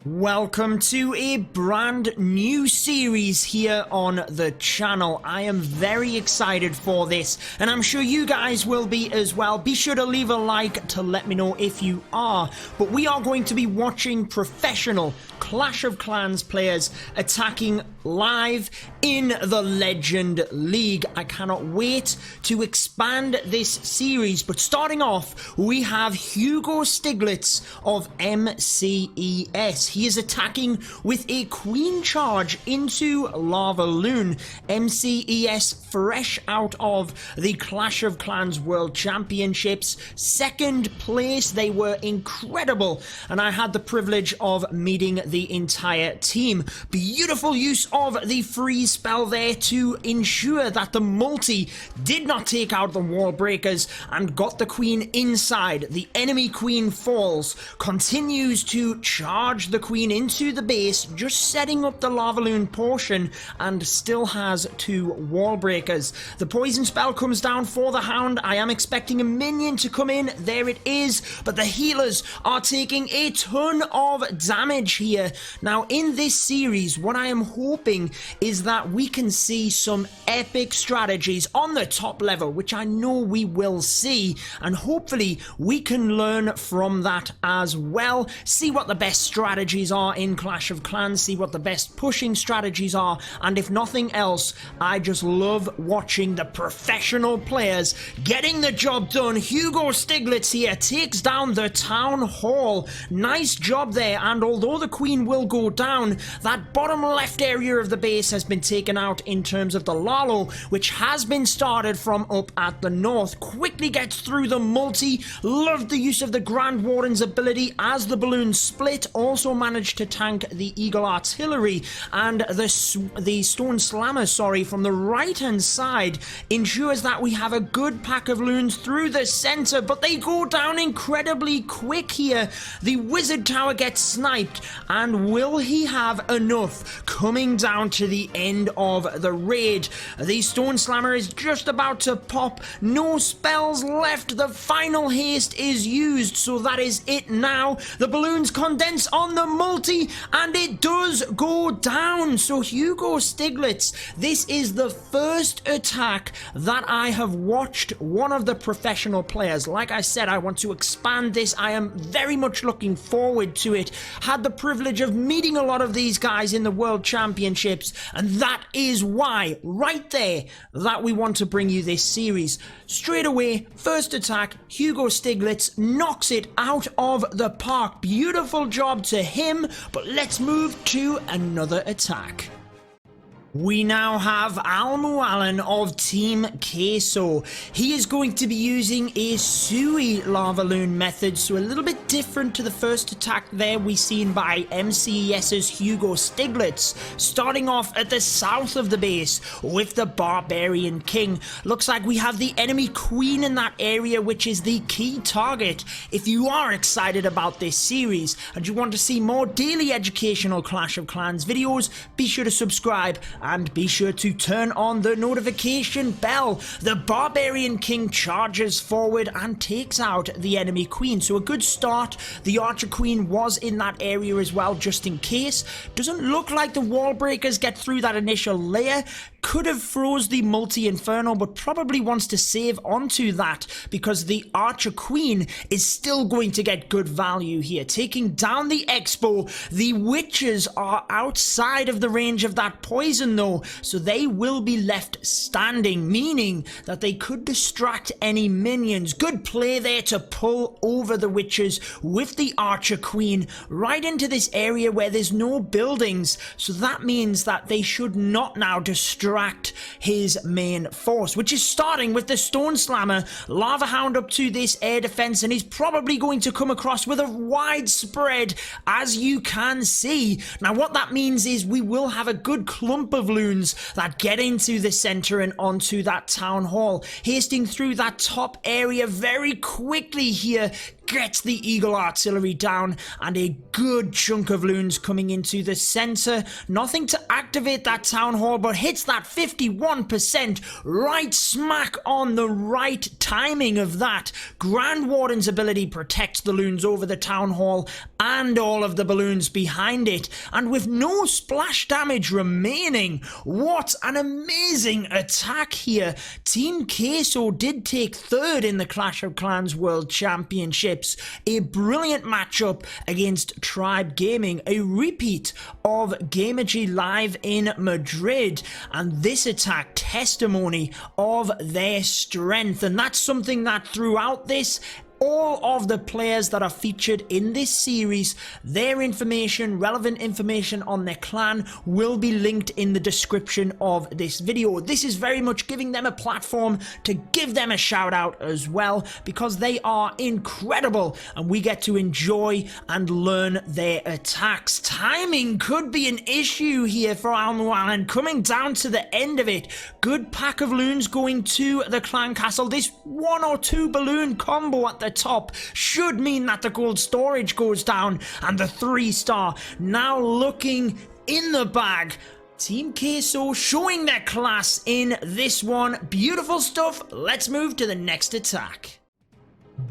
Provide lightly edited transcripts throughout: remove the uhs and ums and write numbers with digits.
Welcome to a brand new series here on the channel. I am very excited for this, and I'm sure you guys will be as well. Be sure to leave a like to let me know if you are. But we are going to be watching professional Clash of Clans players attacking live in the Legend League. I cannot wait to expand this series, but starting off, we have Hugo Stiglitz of MCES. He is attacking with a queen charge into LavaLoon. MCES fresh out of the Clash of Clans World Championships. Second place, they were incredible, and I had the privilege of meeting the entire team. Beautiful use of the freeze spell there to ensure that the multi did not take out the wall breakers and got the queen inside. The enemy queen falls, continues to charge the queen into the base, just setting up the LavaLoon portion, and still has two wall breakers. The poison spell comes down for the hound. I am expecting a minion to come in. There it is, but the healers are taking a ton of damage here. Now in this series, what I am hoping is that we can see some epic strategies on the top level, which I know we will see, and hopefully we can learn from that as well. See what the best strategies are in Clash of Clans, see what the best pushing strategies are, and if nothing else, I just love watching the professional players getting the job done. Hugo Stiglitz here takes down the town hall. Nice job there, and although the queen will go down, that bottom left area of the base has been taken out in terms of the lalo, which has been started from up at the north. Quickly gets through the multi. Loved the use of the Grand Warden's ability as the balloon split. Also managed to tank the Eagle Artillery, and the Stone Slammer, from the right hand side ensures that we have a good pack of loons through the center, but they go down incredibly quick here. The Wizard Tower gets sniped, and will he have enough coming down to the end of the raid? The Stone Slammer is just about to pop. No spells left. The final haste is used, so that is it now. The balloons condense on the multi, and it does go down. So Hugo Stiglitz, this is the first attack that I have watched one of the professional players. Like I said, I want to expand this. I am very much looking forward to it. Had the privilege of meeting a lot of these guys in the World Championships, and that is why, right there, that we want to bring you this series. Straight away, first attack, Hugo Stiglitz knocks it out of the park. Beautiful job to him, but let's move to another attack. We now have Almo of Team Queso. He is going to be using a suey LavaLoon method, so a little bit different to the first attack there we seen by MCES's Hugo Stiglitz. Starting off at the south of the base with the Barbarian King. Looks like we have the enemy queen in that area, which is the key target. If you are excited about this series and you want to see more daily educational Clash of Clans videos, be sure to subscribe and be sure to turn on the notification bell. The Barbarian King charges forward and takes out the enemy queen. So a good start. The Archer Queen was in that area as well, just in case. Doesn't look like the wall breakers get through that initial layer. Could have froze the multi-inferno, but probably wants to save onto that because the Archer Queen is still going to get good value here. Taking down the Expo. The witches are outside of the range of that poison though, so they will be left standing, meaning that they could distract any minions. Good play there to pull over the witches with the Archer Queen right into this area where there's no buildings, so that means that they should not now distract his main force, which is starting with the Stone Slammer. Lava Hound up to this air defense, and he's probably going to come across with a wide spread, as you can see. Now what that means is we will have a good clump of loons that get into the center and onto that town hall, hasting through that top area very quickly here. gets the Eagle artillery down, and a good chunk of loons coming into the center. Nothing to activate that town hall, but hits that 51% right smack on the right timing of that. Grand Warden's ability protects the loons over the town hall and all of the balloons behind it, and with no splash damage remaining, what an amazing attack here. Team Queso did take third in the Clash of Clans World Championships. A brilliant matchup against Tribe Gaming, a repeat of Gamergy Live in Madrid, and this attack testimony of their strength. And that's something that throughout this, all of the players that are featured in this series, their information, relevant information on their clan, will be linked in the description of this video. This is very much giving them a platform to give them a shout out as well, because they are incredible and we get to enjoy and learn their attacks. Timing could be an issue here for Almo, and coming down to the end of it, good pack of loons going to the clan castle. This 1 or 2 balloon combo at the top should mean that the gold storage goes down, and the 3-star now looking in the bag. Team Queso showing their class in this one. Beautiful stuff. Let's move to the next attack.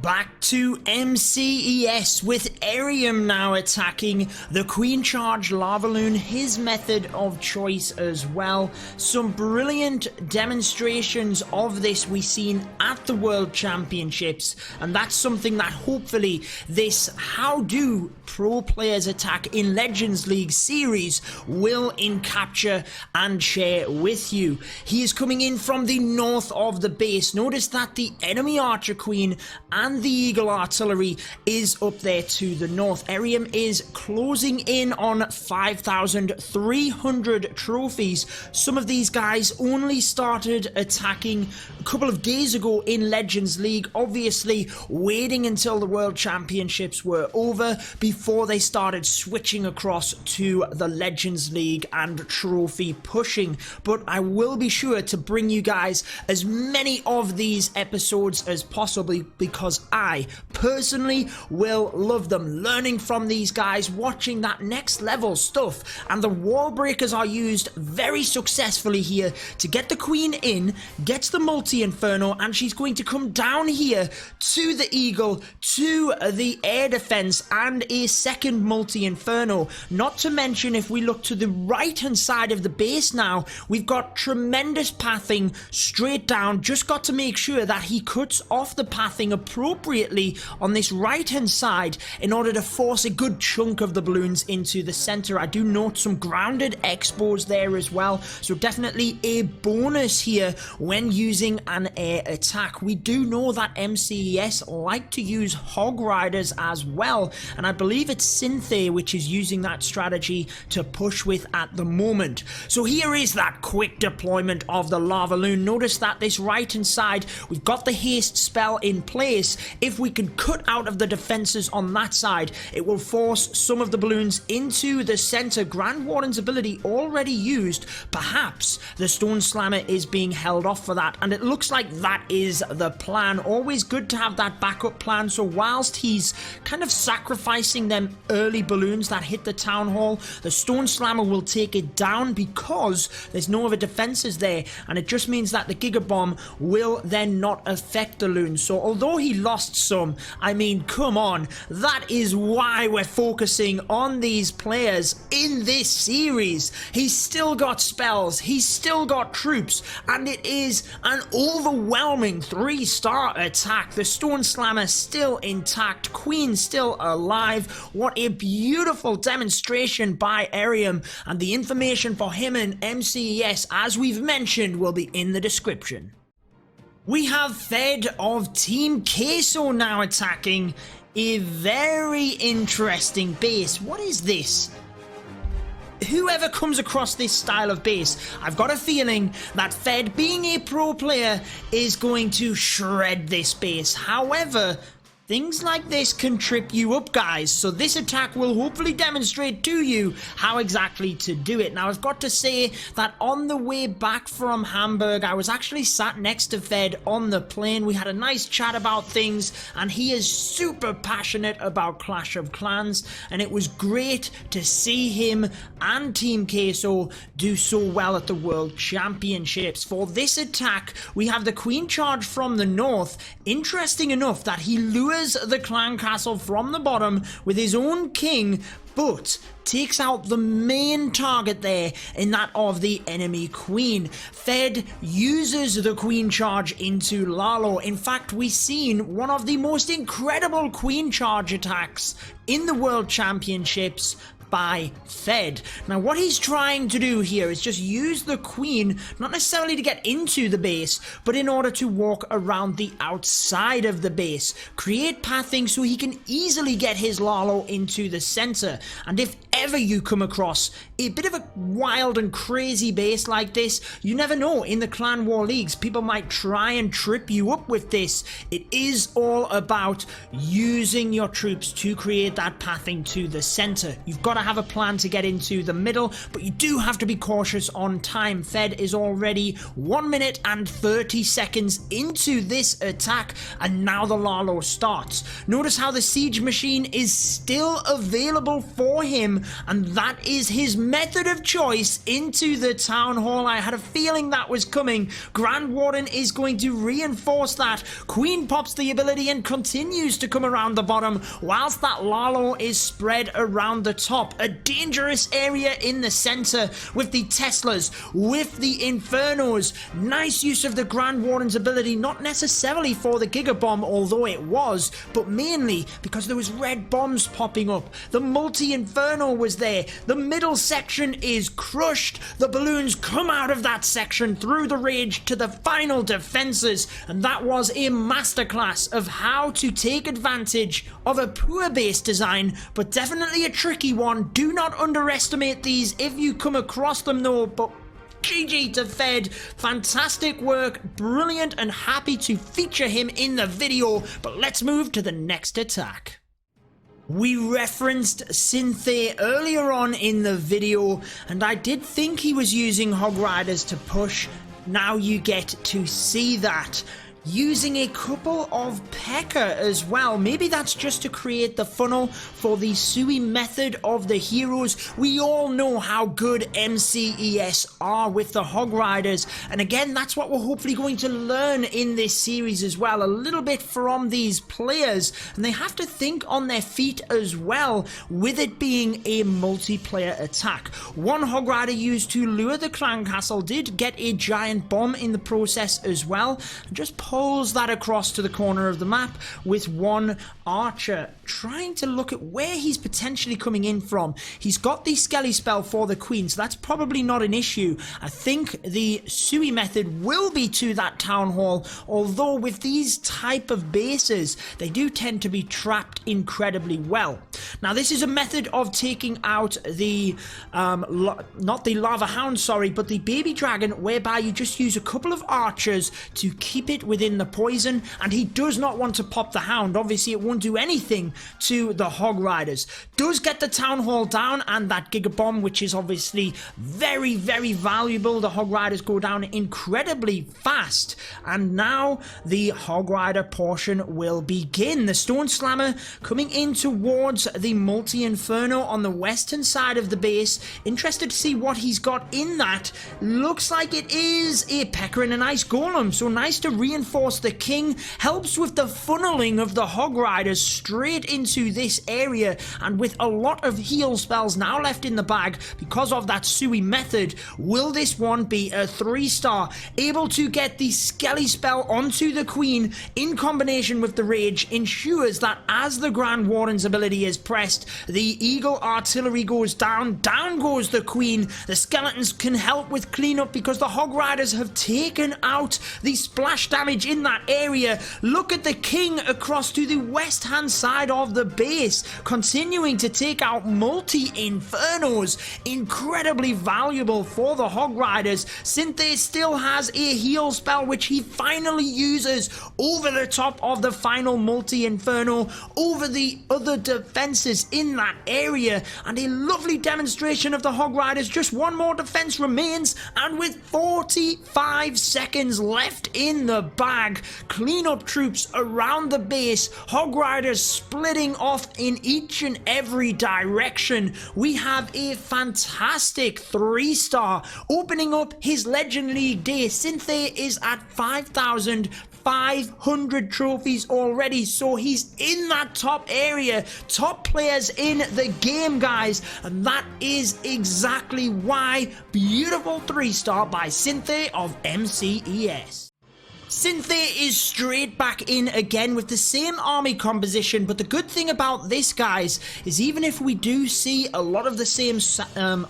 Back to MCES with Areum now attacking the Queen Charge LavaLoon, his method of choice as well. Some brilliant demonstrations of this we've seen at the World Championships, and that's something that hopefully this How Do Pro Players Attack in Legends League series will capture and share with you. He is coming in from the north of the base. Notice that the enemy Archer Queen and the Eagle artillery is up there to the north. Areum is closing in on 5,300 trophies. Some of these guys only started attacking a couple of days ago in Legends League, obviously waiting until the World Championships were over before they started switching across to the Legends League and trophy pushing. But I will be sure to bring you guys as many of these episodes as possible, because I personally will love them. Learning from these guys, watching that next level stuff, and the wall breakers are used very successfully here to get the queen in, gets the multi-inferno, and she's going to come down here to the Eagle, to the air defense, and a second multi-inferno. Not to mention, if we look to the right hand side of the base now, we've got tremendous pathing straight down. Just got to make sure that he cuts off the pathing appropriately on this right hand side in order to force a good chunk of the balloons into the center. I do note some grounded expos there as well, so definitely a bonus here when using an air attack. We do know that MCES like to use Hog Riders as well, and I believe it's Cynthia which is using that strategy to push with at the moment. So here is that quick deployment of the LavaLoon. Notice that this right hand side, we've got the haste spell in place. If we can cut out of the defenses on that side, it will force some of the balloons into the center. Grand Warden's ability already used. Perhaps the Stone Slammer is being held off for that, and it looks like that is the plan. Always good to have that backup plan, so whilst he's kind of sacrificing them early balloons that hit the town hall, the Stone Slammer will take it down because there's no other defenses there, and it just means that the Giga Bomb will then not affect the loons. So although he lost some, I mean, come on, that is why we're focusing on these players in this series. He's still got spells, he's still got troops, and it is an overwhelming 3-star attack. The Stone Slammer still intact, Queen still alive. What a beautiful demonstration by Areum, and the information for him and MCES, as we've mentioned, will be in the description. We have Fed of Team Queso now attacking a very interesting base. What is this? Whoever comes across this style of base, I've got a feeling that Fed, being a pro player, is going to shred this base. However, Things like this can trip you up, guys, so this attack will hopefully demonstrate to you how exactly to do it. Now, I've got to say that on the way back from Hamburg, I was actually sat next to Fed on the plane. We had a nice chat about things, and he is super passionate about Clash of Clans, and it was great to see him and Team Queso do so well at the World Championships. For this attack, we have the Queen Charge from the north. Interesting enough that he lures the clan castle from the bottom with his own king, but takes out the main target there in that of the enemy queen. Fed uses the queen charge into Lalo. In fact, we've seen one of the most incredible queen charge attacks in the World Championships by Fed. Now, what he's trying to do here is just use the queen, not necessarily to get into the base, but in order to walk around the outside of the base, create pathing so he can easily get his Lalo into the center. And if ever you come across a bit of a wild and crazy base like this, you never know, in the clan war leagues, people might try and trip you up with this. It is all about using your troops to create that pathing to the center. You've got to have a plan to get into the middle, but you do have to be cautious on time. Fed is already 1 minute and 30 seconds into this attack, and now the Lalo starts. Notice how the siege machine is still available for him, and that is his method of choice into the town hall. I had a feeling that was coming. Grand Warden is going to reinforce that. Queen pops the ability and continues to come around the bottom, whilst that Lalo is spread around the top. A dangerous area in the center with the Teslas, with the Infernos. Nice use of the Grand Warden's ability, not necessarily for the Giga Bomb, although it was, but mainly because there was red bombs popping up. The multi-Inferno was there. The middle section is crushed. The balloons come out of that section through the rage to the final defenses, and that was a masterclass of how to take advantage of a poor base design, but definitely a tricky one. Do not underestimate these if you come across them though, but GG to Fed, fantastic work, brilliant, and happy to feature him in the video. But let's move to the next attack. We referenced Cynthia earlier on in the video, and I did think he was using Hog Riders to push. Now you get to see that. Using a couple of P.E.K.K.A as well. Maybe that's just to create the funnel for the suey method of the heroes. We all know how good MCES are with the Hog Riders, and again, that's what we're hopefully going to learn in this series as well, a little bit from these players, and they have to think on their feet as well, with it being a multiplayer attack. One Hog Rider used to lure the clan castle did get a giant bomb in the process as well, and just pulls that across to the corner of the map with one archer trying to look at where he's potentially coming in from. He's got the skelly spell for the queen, so that's probably not an issue. I think the suey method will be to that town hall, although with these type of bases, they do tend to be trapped incredibly well. Now, this is a method of taking out the, not the lava hound, sorry, but the baby dragon, whereby you just use a couple of archers to keep it within the poison, and he does not want to pop the hound. Obviously, it won't do anything to the Hog Riders. Does get the town hall down and that Giga Bomb, which is obviously very, very valuable. The Hog Riders go down incredibly fast, and now the Hog Rider portion will begin. The Stone Slammer coming in towards the multi-Inferno on the western side of the base. Interested to see what he's got in that. Looks like it is a P.E.K.K.A and a nice Golem, so nice to reinforce the king. Helps with the funneling of the Hog Riders straight into this area, and with a lot of heal spells now left in the bag because of that suey method, will this one be a 3-star? Able to get the skelly spell onto the queen in combination with the rage ensures that as the Grand Warden's ability is pressed, the eagle artillery goes down, down goes the queen. The skeletons can help with cleanup because the Hog Riders have taken out the splash damage damage in that area. Look at the king across to the west hand side of the base, continuing to take out multi-infernos. Incredibly valuable for the Hog Riders. Cynthia still has a heal spell which he finally uses over the top of the final multi-inferno, over the other defenses in that area, and a lovely demonstration of the Hog Riders. Just one more defense remains, and with 45 seconds left in the bag, cleanup troops around the base, Hog Riders splitting off in each and every direction. We have a fantastic 3-star opening up his Legend League day. Cynthia is at 5,500 trophies already, so he's in that top area, top players in the game, guys, and that is exactly why. Beautiful 3-star by Cynthia of MCES. Cynthia is straight back in again with the same army composition, but the good thing about this, guys, is even if we do see a lot of the same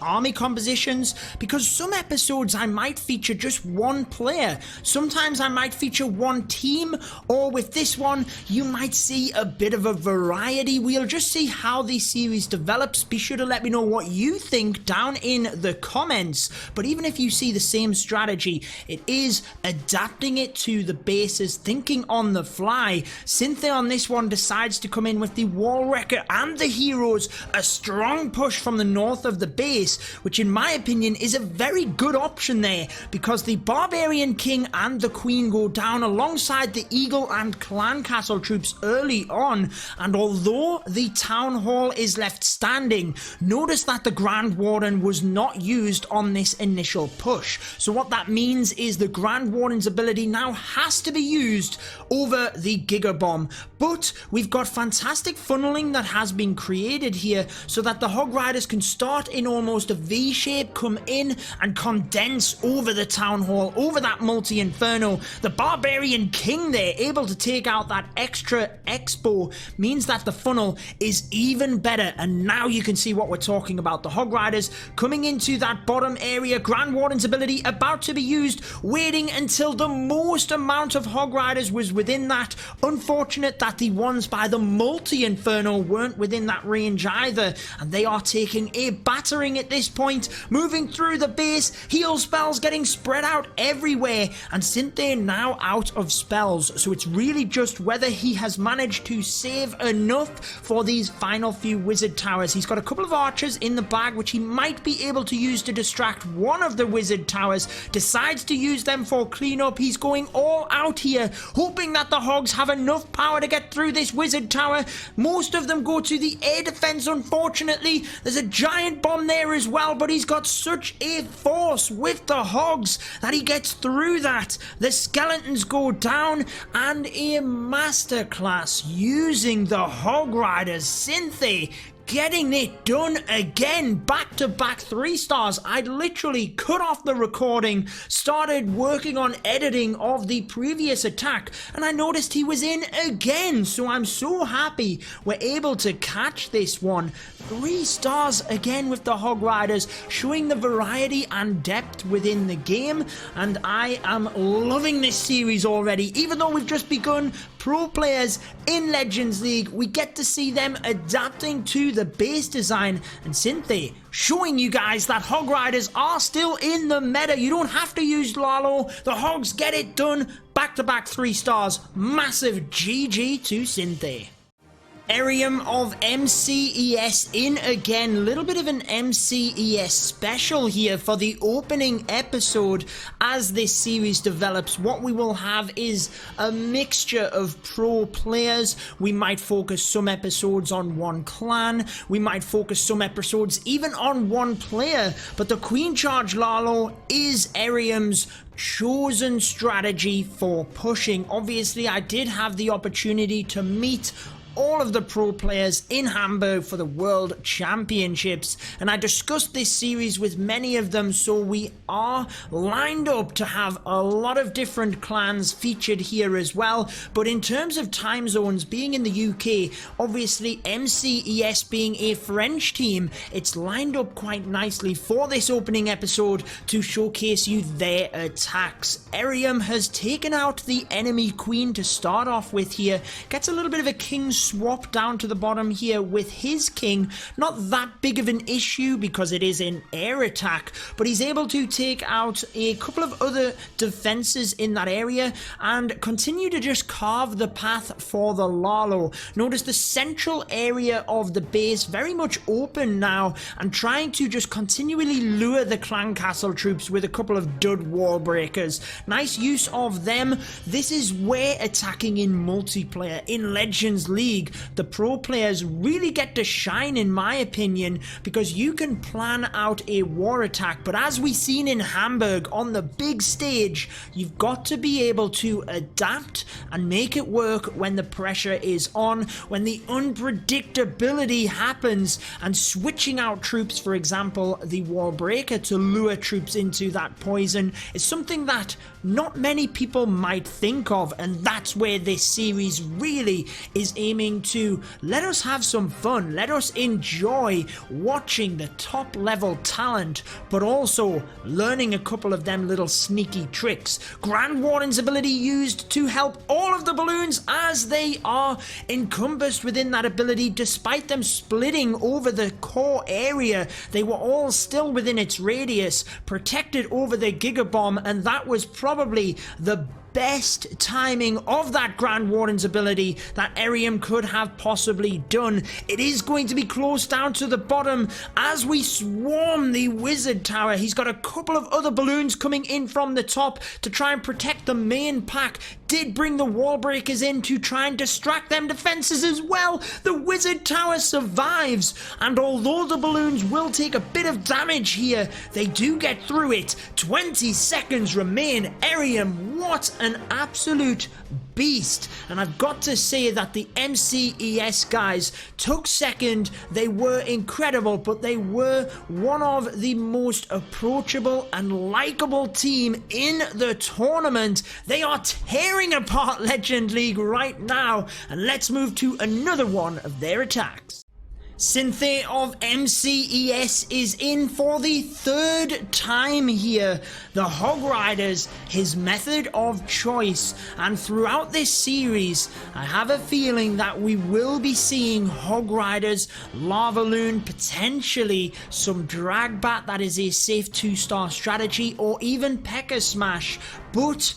army compositions, because some episodes I might feature just one player, sometimes I might feature one team, or with this one you might see a bit of a variety. We'll just see how the series develops. Be sure to let me know what you think down in the comments. But even if you see the same strategy, it is adapting it to the bases, thinking on the fly. Cynthia on this one decides to come in with the Wall Wrecker and the Heroes, a strong push from the north of the base, which in my opinion is a very good option there, because the Barbarian King and the Queen go down alongside the Eagle and Clan Castle troops early on, and although the Town Hall is left standing, notice that the Grand Warden was not used on this initial push. So what that means is the Grand Warden's ability now has to be used over the Giga Bomb. But we've got fantastic funneling that has been created here so that the Hog Riders can start in almost a V shape, come in and condense over the Town Hall, over that multi-inferno. The Barbarian King there, able to take out that extra expo, means that the funnel is even better. And now you can see what we're talking about. The Hog Riders coming into that bottom area, Grand Warden's ability about to be used, waiting until the most amount of Hog Riders was within that. Unfortunate that the ones by the multi-inferno weren't within that range either, and they are taking a battering at this point, moving through the base, heal spells getting spread out everywhere, and Cynthia now out of spells, so it's really just whether he has managed to save enough for these final few wizard towers. He's got a couple of archers in the bag which he might be able to use to distract one of the wizard towers, decides to use them for cleanup. He's going all out here, hoping that the Hogs have enough power to get through this wizard tower. Most of them go to the air defense, unfortunately. There's a giant bomb there as well, but he's got such a force with the Hogs that he gets through that. The skeletons go down, and a masterclass using the Hog Riders. Cynthia getting it done again, back-to-back 3-stars. I literally cut off the recording, started working on editing of the previous attack, and I noticed he was in again, so I'm so happy we're able to catch this one. 3 stars again with the Hog Riders, showing the variety and depth within the game, and I am loving this series already. Even though we've just begun, pro players in Legends League, we get to see them adapting to the base design, and Cynthia showing you guys that Hog Riders are still in the meta. You don't have to use Lalo. The Hogs get it done. Back-to-back 3 stars. Massive GG to Cynthia. Areum of MCES in again. Little bit of an MCES special here for the opening episode. As this series develops, what we will have is a mixture of pro players. We might focus some episodes on one clan. We might focus some episodes even on one player. But the Queen Charge Lalo is Areum's chosen strategy for pushing. Obviously, I did have the opportunity to meet all of the pro players in Hamburg for the World Championships, and I discussed this series with many of them, so we are lined up to have a lot of different clans featured here as well. But in terms of time zones, being in the UK, obviously MCES being a French team, it's lined up quite nicely for this opening episode to showcase you their attacks. Areum has taken out the enemy queen to start off with here, gets a little bit of a king swap down to the bottom here with his king. Not that big of an issue because it is an air attack, but he's able to take out a couple of other defenses in that area and continue to just carve the path for the Lalo. Notice the central area of the base very much open now, and trying to just continually lure the clan castle troops with a couple of dud wall breakers. Nice use of them. This is where attacking in multiplayer, in Legends League, the pro players really get to shine, in my opinion, because you can plan out a war attack, but as we've seen in Hamburg on the big stage, you've got to be able to adapt and make it work when the pressure is on, when the unpredictability happens, and switching out troops, for example the wall breaker to lure troops into that poison, is something that not many people might think of, and that's where this series really is aiming to let us have some fun, let us enjoy watching the top level talent, but also learning a couple of them little sneaky tricks. Grand Warden's ability used to help all of the balloons as they are encompassed within that ability. Despite them splitting over the core area, they were all still within its radius, protected over the gigabomb, and that was probably the best timing of that Grand Warden's ability that Areum could have possibly done. It is going to be close down to the bottom as we swarm the wizard tower. He's got a couple of other balloons coming in from the top to try and protect the main pack. Did bring the wall breakers in to try and distract them defenses as well. The wizard tower survives, and although the balloons will take a bit of damage here, they do get through it. 20 seconds remain. Areum, what an absolute beast. And I've got to say that the MCES guys took second. They were incredible, but they were one of the most approachable and likable team in the tournament. They are tearing apart Legend League right now, and let's move to another one of their attacks. Cynthia of MCES is in for the third time here. The Hog Riders, his method of choice, and throughout this series, I have a feeling that we will be seeing Hog Riders, LavaLoon, potentially some Dragbat that is a safe 2-star strategy, or even P.E.K.K.A. Smash, but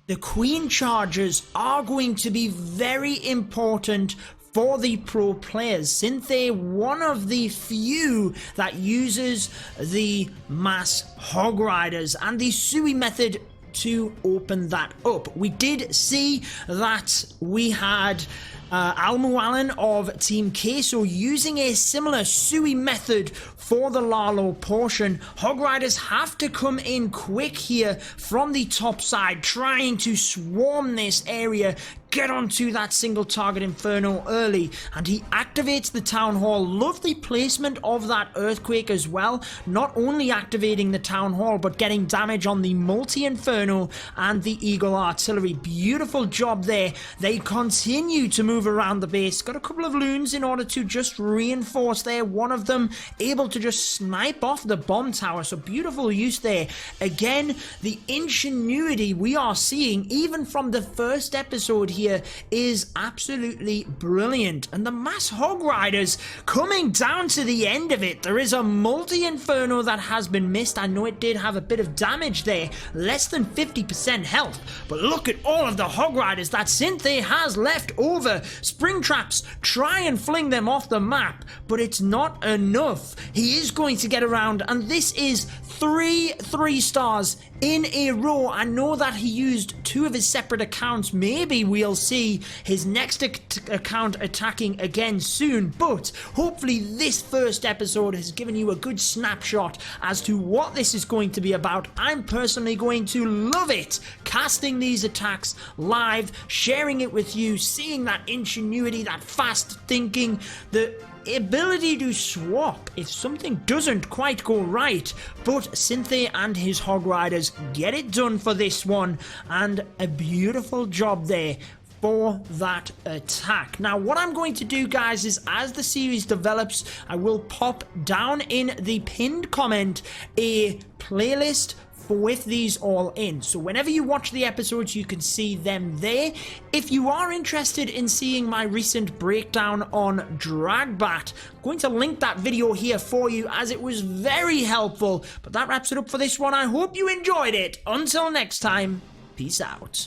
the Queen Chargers are going to be very important for the pro players. Cynthia, one of the few that uses the mass Hog Riders and the suey method to open that up. We did see that we had Almo of Team Queso using a similar suey method for the Lalo portion. Hog Riders have to come in quick here from the top side, trying to swarm this area, get onto that single target Inferno early, and he activates the Town Hall. Love the placement of that Earthquake as well, not only activating the Town Hall but getting damage on the multi-Inferno and the Eagle Artillery. Beautiful job there. They continue to move around the base. Got a couple of loons in order to just reinforce there. One of them able to just snipe off the bomb tower, so beautiful use there. Again, the ingenuity we are seeing even from the first episode here is absolutely brilliant, and the mass Hog Riders coming down to the end of it. There is a multi-Inferno that has been missed. I know it did have a bit of damage there, less than 50% health, but look at all of the Hog Riders that Cynthia has left over. Spring traps, try and fling them off the map, but it's not enough. He is going to get around, and this is 3 stars in a row. I know that he used 2 of his separate accounts. Maybe we we'll see his next account attacking again soon, but hopefully this first episode has given you a good snapshot as to what this is going to be about. I'm personally going to love it, casting these attacks live, sharing it with you, seeing that ingenuity, that fast thinking, the ability to swap if something doesn't quite go right. But Cynthia and his Hog Riders get it done for this one, and a beautiful job there for that attack. Now what I'm going to do, guys, is as the series develops, I will pop down in the pinned comment a playlist with these all in, so whenever you watch the episodes you can see them there. If you are interested in seeing my recent breakdown on Dragbat, I'm going to link that video here for you as it was very helpful. But that wraps it up for this one. I hope you enjoyed it. Until next time, peace out.